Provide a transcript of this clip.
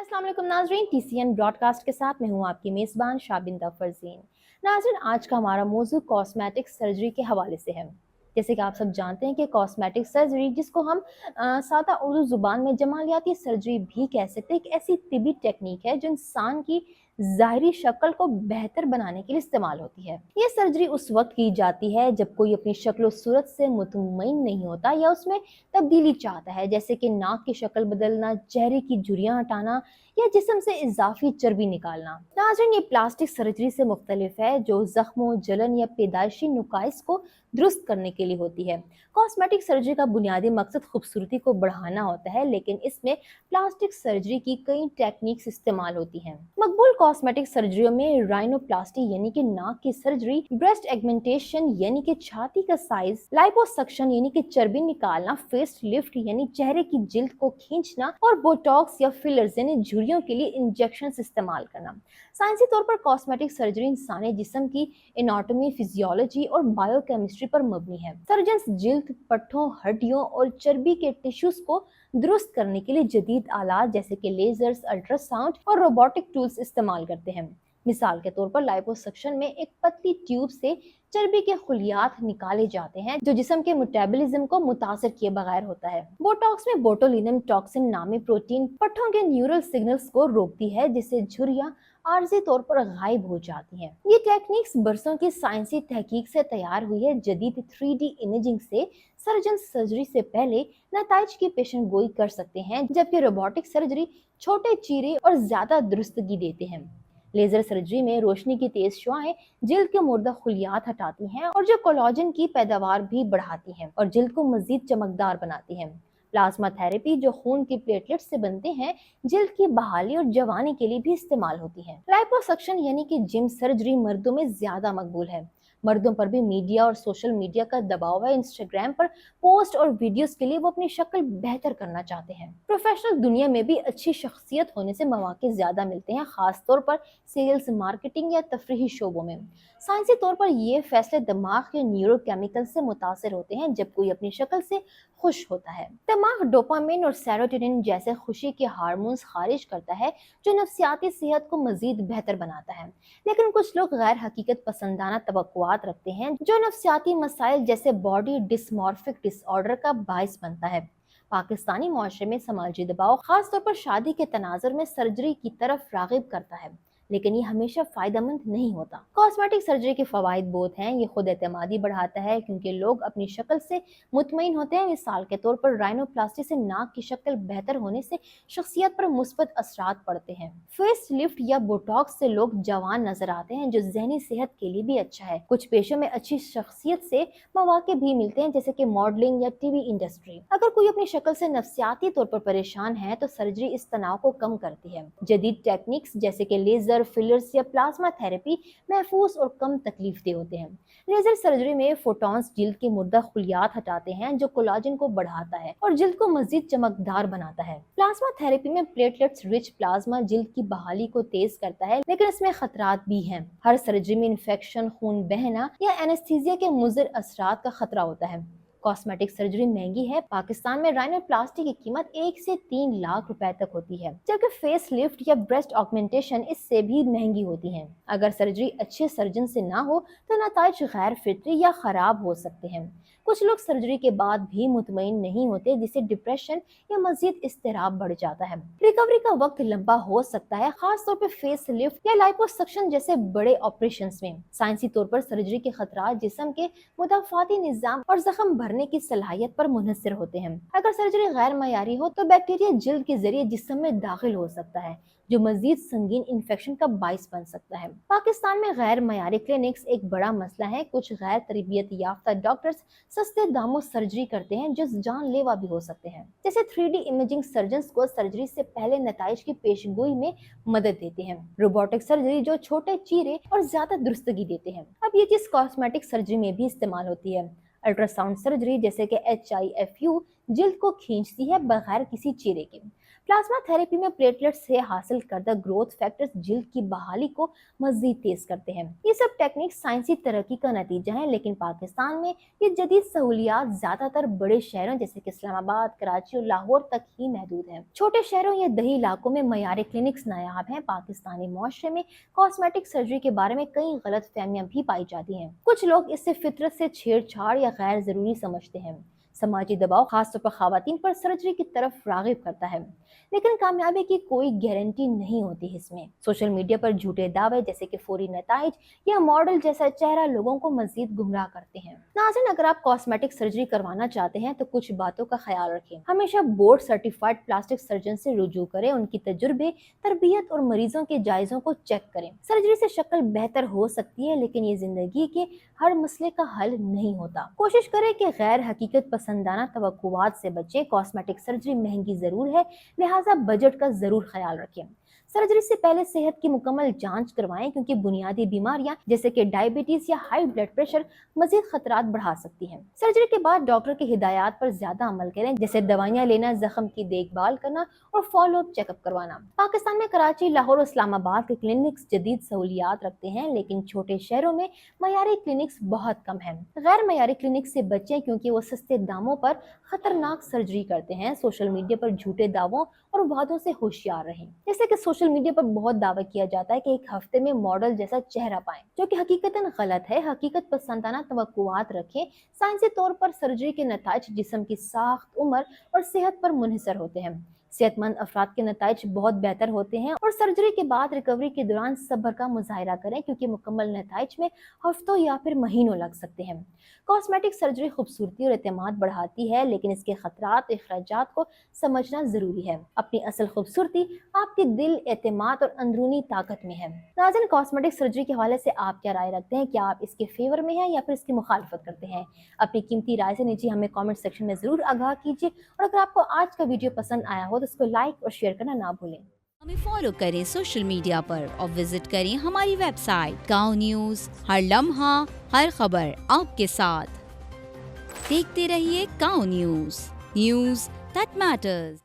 अस्सलाम वालेकुम नाजरीन, TCN ब्रॉडकास्ट के साथ मैं हूँ आपकी मेज़बान शाबिंदा फरजीन। नाजरीन, आज का हमारा मौजू कॉस्मेटिक सर्जरी के हवाले से है। जैसे कि आप सब जानते हैं कि कॉस्मेटिक सर्जरी, जिसको हम सादा उर्दू ज़ुबान में जमालियाती सर्जरी भी कह सकते हैं, एक ऐसी तिबी टेक्निक है जो इंसान की ज़ाहिरी शक्ल को बेहतर बनाने के लिए इस्तेमाल होती है। ये सर्जरी उस वक्त की जाती है जब कोई अपनी शक्ल सूरत से मुतमईन नहीं होता या उसमें तब्दीली चाहता है, जैसे कि नाक की शक्ल बदलना, चेहरे की झुर्रियां हटाना या जिस्म से इजाफी चर्बी निकालना। नाज़रीन, ये प्लास्टिक सर्जरी से मुख्तलिफ है जो जख्मों, जलन या पैदाइशी नुकाइस को दुरुस्त करने के लिए होती है। कॉस्मेटिक सर्जरी का बुनियादी मकसद खूबसूरती को बढ़ाना होता है, लेकिन इसमें प्लास्टिक सर्जरी की कई टेक्निक्स इस्तेमाल होती हैं। मकबूल कॉस्मेटिक सर्जरियों में राइनोप्लास्टी यानी कि नाक की सर्जरी, ब्रेस्ट एगमेंटेशन यानी कि छाती का साइज, लाइपोसक्शन यानी कि चर्बी निकालना, फेस लिफ्ट यानी चेहरे की जिल्द को खींचना और बोटॉक्स या फिलर्स यानी झुर्रियों के लिए इंजेक्शन इस्तेमाल करना। साइंसी तौर पर कॉस्मेटिक सर्जरी इंसानी जिस्म की एनाटॉमी, फिजियोलॉजी और बायोकेमिस्ट्री पर मबनी है। सर्जन्स जिल्द, पट्ठों, हड्डियों और चर्बी के टिश्यूज को दुरुस्त करने के लिए जदीद आलात जैसे कि लेजर्स, अल्ट्रासाउंड और रोबोटिक टूल्स इस्तेमाल करते हैं। मिसाल के तौर पर लाइपोसक्शन में एक पतली ट्यूब से चर्बी के खुलियात निकाले जाते हैं जो जिस्म के मेटाबॉलिज्म को मुतासर किए बगैर होता है। बोटॉक्स में बोटुलिनम टॉक्सिन नामी प्रोटीन पट्ठों के न्यूरल सिग्नल्स को रोकती है, जिससे झुर्रियां आर्जी तौर पर गायब हो जाती हैं। ये टेक्निक्स बरसों की साइंसी तहकीक से तैयार हुई है। जदीद 3D इमेजिंग से सर्जन सर्जरी से पहले नताइज की पेशन गोई कर सकते हैं, जबकि रोबोटिक सर्जरी छोटे चीरे और ज्यादा दुरुस्तगी देते हैं। लेजर सर्जरी में रोशनी की तेज शुआएं जिल्द के मुर्दा खुलियात हटाती हैं और जो कोलाजन की पैदावार भी बढ़ाती हैं और जिल्द को मजीद चमकदार बनाती हैं। प्लाज्मा थेरेपी, जो खून की प्लेटलेट्स से बनते हैं, जिल्द की बहाली और जवानी के लिए भी इस्तेमाल होती है। लाइपोसक्शन यानी कि जिम सर्जरी मर्दों में ज्यादा मकबूल है। मर्दों पर भी मीडिया और सोशल मीडिया का दबाव है। इंस्टाग्राम पर पोस्ट और वीडियोस के लिए वो अपनी शक्ल बेहतर करना चाहते हैं। प्रोफेशनल दुनिया में भी अच्छी शख्सियत होने से मौके ज्यादा मिलते हैं, खास तौर पर सेल्स, मार्केटिंग या तफरीही शोबों में। साइंसी तौर पर ये फैसले दिमाग के न्यूरोकेमिकल से मुतासर होते हैं। जब कोई अपनी शक्ल से खुश होता है, दिमाग डोपामिन और सेरोटोनिन जैसे खुशी के हार्मोन्स खारिज करता है, जो नफ्सियाती सेहत को मजीद बेहतर बनाता है। लेकिन कुछ लोग गैर हकीकत पसंदाना तवक्कुआत रखते हैं, जो नफ्सियाती मसाइल जैसे बॉडी डिस्मॉर्फिक डिसऑर्डर का बायस बनता है। पाकिस्तानी मुआशरे में समाजी दबाव खासतौर पर शादी के तनाजुर में सर्जरी की तरफ रागिब करता है, लेकिन ये हमेशा फायदेमंद नहीं होता। कॉस्मेटिक सर्जरी के फवाइद बहुत हैं। ये खुद एतमादी बढ़ाता है क्योंकि लोग अपनी शक्ल से मुतमईन होते हैं। मिसाल के तौर पर राइनोप्लास्टी से नाक की शक्ल बेहतर होने से शख्सियत पर मुस्बत असरात पड़ते हैं। फेस लिफ्ट या बोटॉक्स से लोग जवान नजर आते हैं, जो जहनी सेहत के लिए भी अच्छा है। कुछ पेशों में अच्छी शख्सियत से मौके भी मिलते हैं, जैसे कि मॉडलिंग या टीवी इंडस्ट्री। अगर कोई अपनी शक्ल से नफ्सियाती तौर पर परेशान है तो सर्जरी इस तनाव को कम करती है। जदीद टेक्निक्स जैसे कि लेजर, फिलर्स या प्लाज्मा थेरेपी महफूज और कम तकलीफ होते हैं। लेजर सर्जरी में फोटॉन्स जिल्द के मुर्दा खुलियात हटाते हैं, जो कोलाजन को बढ़ाता है और जिल्द को मजीद चमकदार बनाता है। प्लाज्मा थेरेपी में प्लेटलेट्स रिच प्लाज्मा जिल्द की बहाली को तेज करता है, लेकिन इसमें खतरात भी हैं। हर सर्जरी में इन्फेक्शन, खून बहना या एनेस्थीसिया के मुज़र असरात का खतरा होता है। कॉस्मेटिक सर्जरी महंगी है। पाकिस्तान में राइनोप्लास्टी की कीमत 1 से 3 लाख रुपए तक होती है, जबकि फेस लिफ्ट या ब्रेस्ट ऑगमेंटेशन इससे भी महंगी होती है। अगर सर्जरी अच्छे सर्जन से ना हो तो नताइज गैर फितरी या खराब हो सकते हैं। कुछ लोग सर्जरी के बाद भी मुतमईन नहीं होते, जिससे डिप्रेशन या मजीद इस्तिराब बढ़ जाता है। रिकवरी का वक्त लंबा हो सकता है, खास तौर पर फेस लिफ्ट या लाइपोसक्शन जैसे बड़े ऑपरेशन में। साइंसी तौर पर सर्जरी के खतरात जिस्म के मुदाफाती निजाम और जख्म भरने की सलाहियत पर मुनहसर होते हैं। अगर सर्जरी गैर मयारी हो तो बैक्टीरिया जिल्द के जरिए जिस्म में दाखिल हो सकता है, जो मजीद संगीन इन्फेक्शन का बाइस बन सकता है। पाकिस्तान में गैर मयारी क्लिनिक्स एक बड़ा मसला है। कुछ गैर तरबियत याफ्ता डॉक्टर्स सस्ते दामों सर्जरी करते हैं, जो जानलेवा भी हो सकते हैं। जैसे 3D इमेजिंग सर्जन्स को सर्जरी से पहले नताइज की पेशगोई में मदद देते हैं। रोबोटिक सर्जरी, जो छोटे चीरे और ज्यादा दुरुस्तगी देते हैं। अब ये चीज कॉस्मेटिक सर्जरी में भी इस्तेमाल होती है। अल्ट्रासाउंड सर्जरी जैसे कि HIFU जिल्द को खींचती है बगैर किसी चीरे के। प्लाज्मा थेरेपी में प्लेटलेट से हासिल करदा ग्रोथ फैक्टर्स जिल्द की बहाली को मजीद तेज करते हैं। ये सब टेक्निक साइंसी तरक्की का नतीजा है, लेकिन पाकिस्तान में ये जदीद सहूलियात ज्यादातर बड़े शहरों जैसे कि इस्लामाबाद, कराची और लाहौर तक ही महदूद हैं। छोटे शहरों या दही इलाकों में मयारी क्लिनिक्स नायाब हैं। पाकिस्तानी मुआशरे में कॉस्मेटिक सर्जरी के बारे में कई गलत फहमियां भी पाई जाती हैं। कुछ लोग इससे फितरत से छेड़छाड़ या गैर जरूरी समझते हैं। समाजी दबाव खासतौर पर खवातीन पर सर्जरी की तरफ रागिब करता है, लेकिन कामयाबी की कोई गारंटी नहीं होती इसमें। सोशल मीडिया पर झूठे दावे जैसे कि फौरी नताइज या मॉडल जैसा चेहरा लोगों को मजीद गुमराह करते हैं। नाज़रीन, अगर आप कॉस्मेटिक सर्जरी करवाना चाहते हैं तो कुछ बातों का ख्याल रखें। हमेशा बोर्ड सर्टिफाइड प्लास्टिक सर्जन से रुजू करें, उनकी तजुर्बे, तरबियत और मरीजों के जायजों को चेक करें। सर्जरी से शक्ल बेहतर हो सकती है, लेकिन ये जिंदगी के हर मसले का हल नहीं होता। कोशिश करें कि गैर हकीकत पसंदाना तवक्कुआत से बचें। कॉस्मेटिक सर्जरी महंगी जरूर है, लिहाजा बजट का जरूर ख्याल रखें। सर्जरी से पहले सेहत की मुकम्मल जांच करवाएं, क्योंकि बुनियादी बीमारियां जैसे कि डायबिटीज या हाई ब्लड प्रेशर मजीद खतरात बढ़ा सकती हैं। सर्जरी के बाद डॉक्टर की हिदायत पर ज्यादा अमल करें, जैसे दवाइयां लेना, जख्म की देखभाल करना और फॉलो अप चेकअप करवाना। पाकिस्तान में कराची, लाहौर और इस्लामाबाद के क्लिनिक्स जदीद सहूलियात रखते हैं, लेकिन छोटे शहरों में मयारी क्लिनिक्स बहुत कम हैं। गैर मयारी क्लिनिक से बचें, क्योंकि वो सस्ते दामों पर खतरनाक सर्जरी करते हैं। सोशल मीडिया पर झूठे दावों और वादों से होशियार रहें। जैसे कि सोशल मीडिया पर बहुत दावा किया जाता है कि एक हफ्ते में मॉडल जैसा चेहरा पाएं, जो कि हकीकतन गलत है। हकीकत पसंदाना तवक्कुआत रखें। साइंसी तौर पर सर्जरी के नताइज जिस्म की साख्त, उम्र और सेहत पर मुनहसर होते हैं। सेहतमंद अफराद के नताइज बहुत बेहतर होते हैं और सर्जरी के बाद रिकवरी के दौरान सब्र का मुजाहिरा करें, क्योंकि मुकम्मल नताइज में हफ्तों या फिर महीनों लग सकते हैं। कॉस्मेटिक सर्जरी खूबसूरती और एतमाद बढ़ाती है, लेकिन इसके खतरात, अखराजात को समझना जरूरी है। अपनी असल खूबसूरती आपके दिल, एतमाद और अंदरूनी ताकत में है। नाज़रीन, कॉस्मेटिक सर्जरी के हवाले से आप क्या राय रखते हैं? क्या आप इसके फेवर में हैं या फिर इसकी मुखालफत करते हैं? अपनी कीमती राय से नीचे हमें कमेंट सेक्शन में जरूर आगाह कीजिए, और अगर आपको आज का वीडियो पसंद आया हो तो इसको लाइक और शेयर करना ना भूलें। हमें फॉलो करें सोशल मीडिया पर और विजिट करें हमारी वेबसाइट गाँव न्यूज। हर लम्हा, हर खबर आपके साथ। देखते रहिए गाँव न्यूज, न्यूज दैट मैटर्स।